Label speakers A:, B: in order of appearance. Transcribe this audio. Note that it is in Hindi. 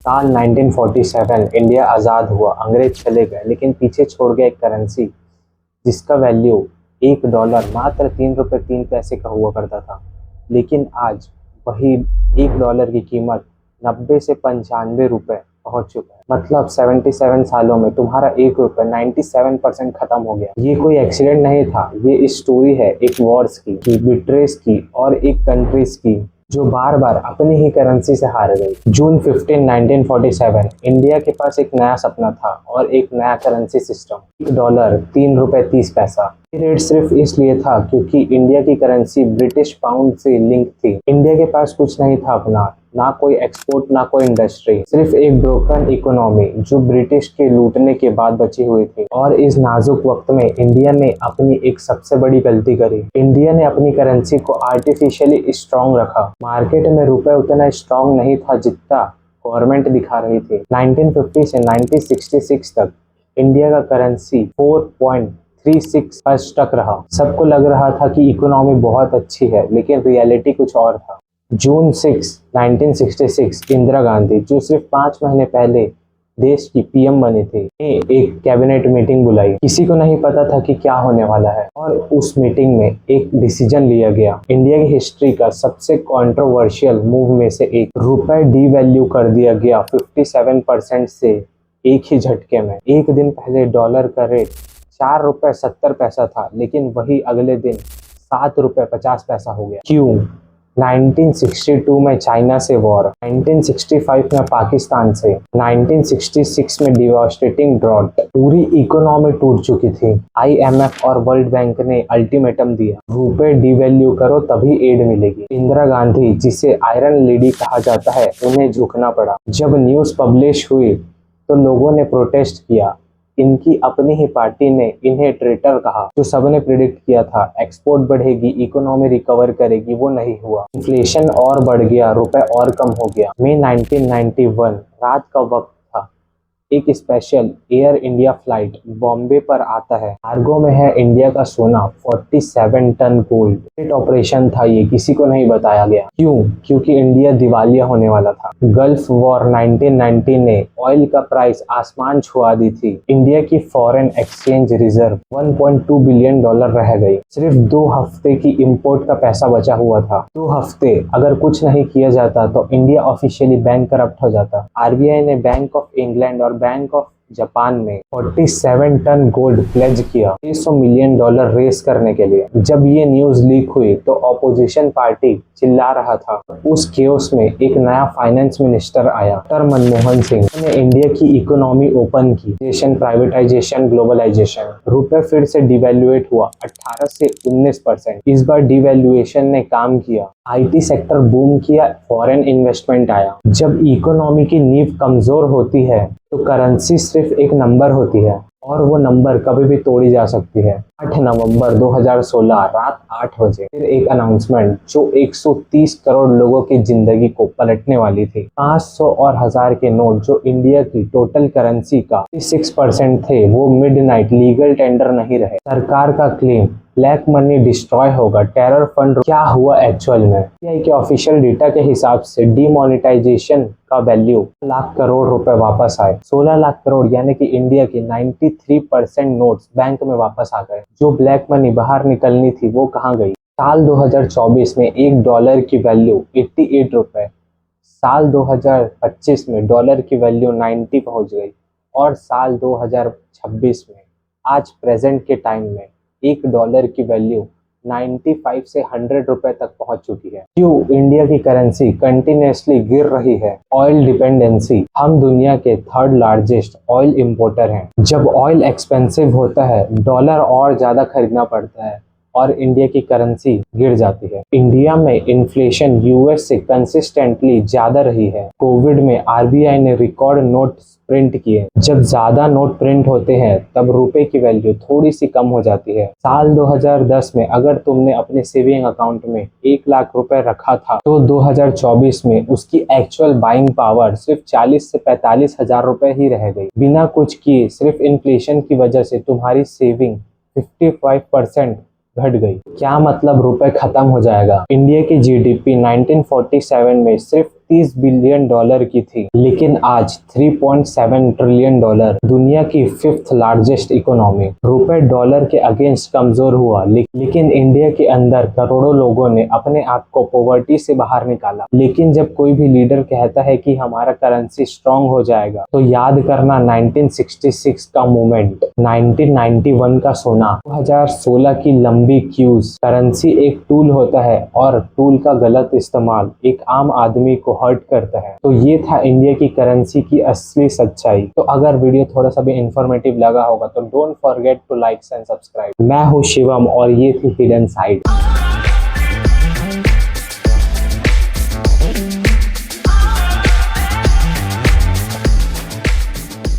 A: साल 1947 इंडिया आज़ाद हुआ, अंग्रेज चले गए, लेकिन पीछे छोड़ गया एक करेंसी जिसका वैल्यू $1 मात्र 3 रुपये 3 पैसे का हुआ करता था। लेकिन आज वही $1 की कीमत 90 से 95 रुपये पहुंच चुका है। मतलब 77 सालों में तुम्हारा $1 97% खत्म हो गया। ये कोई एक्सीडेंट नहीं था, ये स्टोरी है एक वॉर्स की, बिट्रेस की और एक कंट्रीज की जो बार बार अपनी ही करेंसी से हार गई। जून 15, 1947 इंडिया के पास एक नया सपना था और एक नया करेंसी सिस्टम, $1 $3.30। ये रेट सिर्फ इसलिए था क्योंकि इंडिया की करेंसी ब्रिटिश पाउंड से लिंक थी। इंडिया के पास कुछ नहीं था अपना, ना कोई एक्सपोर्ट ना कोई इंडस्ट्री, सिर्फ एक ब्रोकन इकोनॉमी जो ब्रिटिश के लूटने के बाद बची हुई थी। और इस नाजुक वक्त में इंडिया ने अपनी एक सबसे बड़ी गलती करी। इंडिया ने अपनी करेंसी को आर्टिफिशियली स्ट्रॉन्ग रखा। मार्केट में रुपए उतना स्ट्रॉन्ग नहीं था जितना गवर्नमेंट दिखा रही थी। 1950 से 1966 तक इंडिया का करेंसी 4.36 पर स्टक रहा। सबको लग रहा था कि इकोनॉमी बहुत अच्छी है, लेकिन रियलिटी कुछ और था। जून 6, 1966 इंदिरा गांधी, जो सिर्फ 5 महीने पहले देश की पीएम बने थे, ने एक कैबिनेट मीटिंग बुलाई। किसी को नहीं पता था कि क्या होने वाला है, और उस मीटिंग में एक डिसीजन लिया गया, इंडिया की हिस्ट्री का सबसे कंट्रोवर्शियल मूव में से एक। रुपए डीवैल्यू कर दिया गया 57% से एक ही झटके में। एक दिन पहले डॉलर का रेट $4.70 था, लेकिन वही अगले दिन $7.50 हो गया। क्यों? 1962 में चाइना से वॉर, 1965 में पाकिस्तान से, 1966 में डिवास्टेटिंग ड्रॉट, पूरी इकोनॉमी टूट चुकी थी। IMF और वर्ल्ड बैंक ने अल्टीमेटम दिया, रुपए डिवैल्यू करो तभी एड मिलेगी। इंदिरा गांधी, जिसे आयरन लेडी कहा जाता है, उन्हें झुकना पड़ा। जब न्यूज़ पब्लिश हुई तो लोगों ने प्रोटेस्ट किया। इनकी अपनी ही पार्टी ने इन्हें ट्रेटर कहा। जो सबने प्रिडिक्ट किया था, एक्सपोर्ट बढ़ेगी, इकोनॉमी रिकवर करेगी, वो नहीं हुआ। इन्फ्लेशन और बढ़ गया, रुपए और कम हो गया। मई 1991 रात का वक्त था। एक special air India flight Bombay पर आता है। कार्गो में है इंडिया का सोना, 47 टन गोल्ड। ग्रेट ऑपरेशन था ये, किसी को नहीं बताया गया। क्यों? क्योंकि इंडिया दिवालिया होने वाला था। गल्फ वॉर 1990 ने ऑयल का प्राइस आसमान छुआ दी थी। इंडिया की फॉरेन एक्सचेंज रिजर्व $1.2 बिलियन रह गई। सिर्फ 2 हफ्ते की इंपोर्ट का पैसा बचा हुआ था। 2 हफ्ते अगर कुछ नहीं किया जाता तो इंडिया ऑफिशियली बैंक करप्ट हो जाता। RBI ने बैंक ऑफ इंग्लैंड और बैंक ऑफ जापान में 47 टन गोल्ड प्लेज किया, $600 मिलियन रेस करने के लिए। जब ये न्यूज लीक हुई तो ऑपोजिशन पार्टी चिल्ला रहा था। उस केओस में एक नया फाइनेंस मिनिस्टर आया, डॉक्टर मनमोहन सिंह ने इंडिया की इकोनॉमी ओपन की, प्राइवेटाइजेशन, ग्लोबलाइजेशन। रुपए फिर से डिवैल्यूएट हुआ 18 से 19%। इस बार डिवैल्यूएशन ने काम किया। IT सेक्टर बूम किया, फॉरेन इन्वेस्टमेंट आया। जब इकोनॉमी की नींव कमजोर होती है तो करेंसी सिर्फ एक नंबर होती है, और वो नंबर कभी भी तोड़ी जा सकती है। 8 नवंबर 2016 रात 8 बजे फिर एक अनाउंसमेंट जो 130 करोड़ लोगों की जिंदगी को पलटने वाली थी। 500 और 1000 के नोट जो इंडिया की टोटल करेंसी का 6% थे, वो मिडनाइट लीगल टेंडर नहीं रहे। सरकार का क्लेम, ब्लैक मनी डिस्ट्रॉय होगा, टेरर फंड। क्या हुआ एक्चुअल में? RBI के ऑफिशियल डेटा के हिसाब से डिमोनेटाइजेशन का वैल्यू लाख करोड़ रुपए वापस आए। 16 लाख करोड़ यानी कि इंडिया के 93% नोट्स बैंक में वापस आ गए। जो ब्लैक मनी बाहर निकलनी थी वो कहाँ गई? साल 2024 में $1 की वैल्यू 88 रुपए, साल 2025 में डॉलर की वैल्यू 90 पहुंच गई, और साल 2026 में आज प्रेजेंट के टाइम में $1 की वैल्यू 95 से 100 रुपए तक पहुंच चुकी है। क्यों इंडिया की करेंसी कंटिन्यूसली गिर रही है? Oil dependency. हम दुनिया के 3rd लार्जेस्ट ऑयल इंपोर्टर हैं। जब ऑयल एक्सपेंसिव होता है, डॉलर और ज्यादा खरीदना पड़ता है और इंडिया की करेंसी गिर जाती है। इंडिया में इन्फ्लेशन US से कंसिस्टेंटली ज्यादा रही है। कोविड में RBI ने रिकॉर्ड नोट प्रिंट किए। जब ज्यादा नोट प्रिंट होते हैं तब रुपए की वैल्यू थोड़ी सी कम हो जाती है। साल 2010 में अगर तुमने अपने सेविंग अकाउंट में 1 लाख रुपए रखा था तो 2024 में उसकी एक्चुअल बाइंग पावर सिर्फ 40 से 45 हजार रुपए ही रह गई। बिना कुछ किए सिर्फ इन्फ्लेशन की वजह से तुम्हारी सेविंग 55% घट गई। क्या मतलब? रुपए खत्म हो जाएगा। इंडिया की GDP 1947 में सिर्फ $31 बिलियन की थी, लेकिन आज $3.7 ट्रिलियन, दुनिया की 5th लार्जेस्ट इकोनॉमी। रुपए डॉलर के अगेंस्ट कमजोर हुआ, लेकिन इंडिया के अंदर करोड़ों लोगों ने अपने आप को पॉवर्टी से बाहर निकाला। लेकिन जब कोई भी लीडर कहता है कि हमारा करेंसी स्ट्रांग हो जाएगा, तो याद करना 1966 का मूवमेंट, 1991 का सोना, 2016 की लंबी क्यूज। करेंसी एक टूल होता है और टूल का गलत इस्तेमाल एक आम आदमी को हर्ट करता है। तो ये था इंडिया की करेंसी की असली सच्चाई। तो अगर वीडियो थोड़ा सा भी इंफॉर्मेटिव लगा होगा तो don't forget to like and subscribe. मैं हूँ शिवम और ये थी हिडन साइड।